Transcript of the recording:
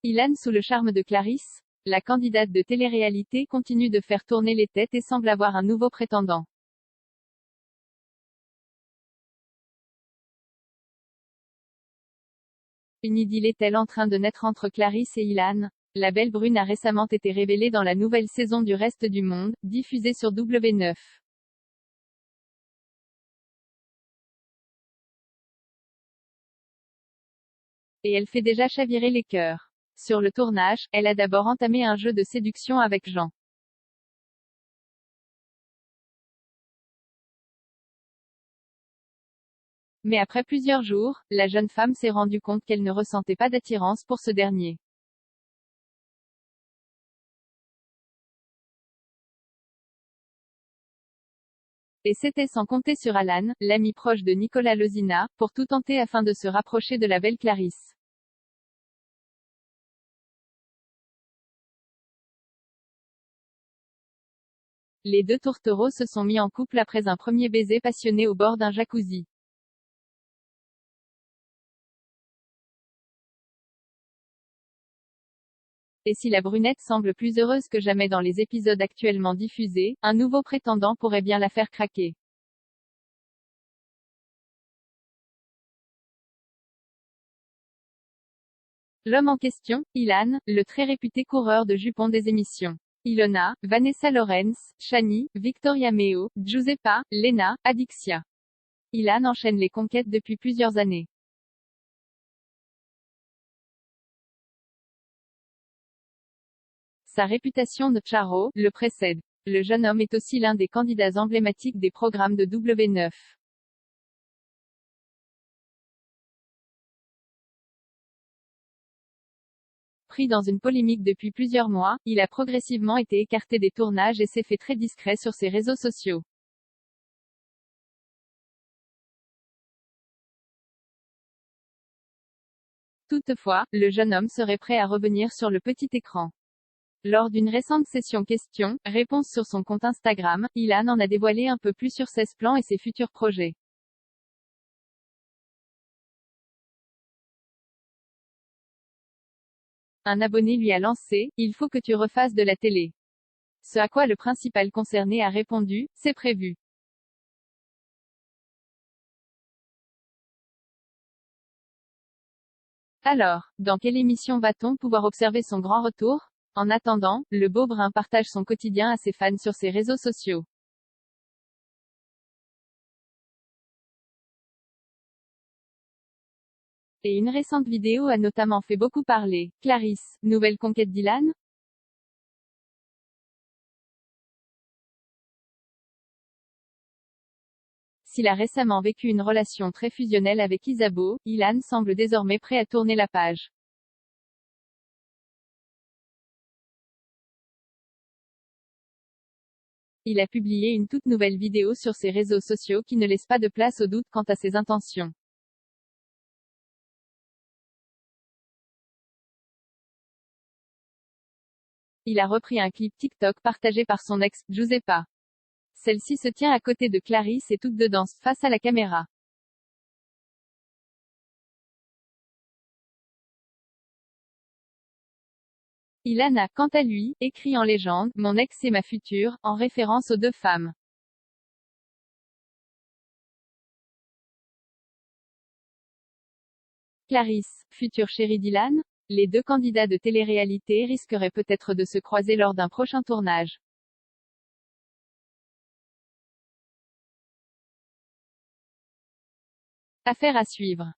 Ilan sous le charme de Clarisse? La candidate de télé-réalité continue de faire tourner les têtes et semble avoir un nouveau prétendant. Une idylle est-elle en train de naître entre Clarisse et Ilan? La belle brune a récemment été révélée dans la nouvelle saison du Reste du Monde, diffusée sur W9. Et elle fait déjà chavirer les cœurs. Sur le tournage, elle a d'abord entamé un jeu de séduction avec Jean. Mais après plusieurs jours, la jeune femme s'est rendue compte qu'elle ne ressentait pas d'attirance pour ce dernier. Et c'était sans compter sur Alan, l'ami proche de Nicolas Lezina, pour tout tenter afin de se rapprocher de la belle Clarisse. Les deux tourtereaux se sont mis en couple après un premier baiser passionné au bord d'un jacuzzi. Et si la brunette semble plus heureuse que jamais dans les épisodes actuellement diffusés, un nouveau prétendant pourrait bien la faire craquer. L'homme en question, Ilan, le très réputé coureur de jupons des émissions Ilona, Vanessa Lawrence, Shani, Victoria Meo, Giuseppa, Lena, Adixia. Ilan enchaîne les conquêtes depuis plusieurs années. Sa réputation de Charo le précède. Le jeune homme est aussi l'un des candidats emblématiques des programmes de W9. Pris dans une polémique depuis plusieurs mois, il a progressivement été écarté des tournages et s'est fait très discret sur ses réseaux sociaux. Toutefois, le jeune homme serait prêt à revenir sur le petit écran. Lors d'une récente session questions-réponses sur son compte Instagram, Ilan en a dévoilé un peu plus sur ses plans et ses futurs projets. Un abonné lui a lancé « Il faut que tu refasses de la télé ». Ce à quoi le principal concerné a répondu « C'est prévu ». Alors, dans quelle émission va-t-on pouvoir observer son grand retour? En attendant, le beau brun partage son quotidien à ses fans sur ses réseaux sociaux. Et une récente vidéo a notamment fait beaucoup parler. Clarisse, nouvelle conquête d'Ilan? S'il a récemment vécu une relation très fusionnelle avec Isabeau, Ilan semble désormais prêt à tourner la page. Il a publié une toute nouvelle vidéo sur ses réseaux sociaux qui ne laisse pas de place au doute quant à ses intentions. Il a repris un clip TikTok partagé par son ex, Giuseppa. Celle-ci se tient à côté de Clarisse et toutes deux dansent face à la caméra. Ilan a, quant à lui, écrit en légende « Mon ex et ma future », en référence aux deux femmes. Clarisse, future chérie d'Ilan? Les deux candidats de télé-réalité risqueraient peut-être de se croiser lors d'un prochain tournage. Affaire à suivre.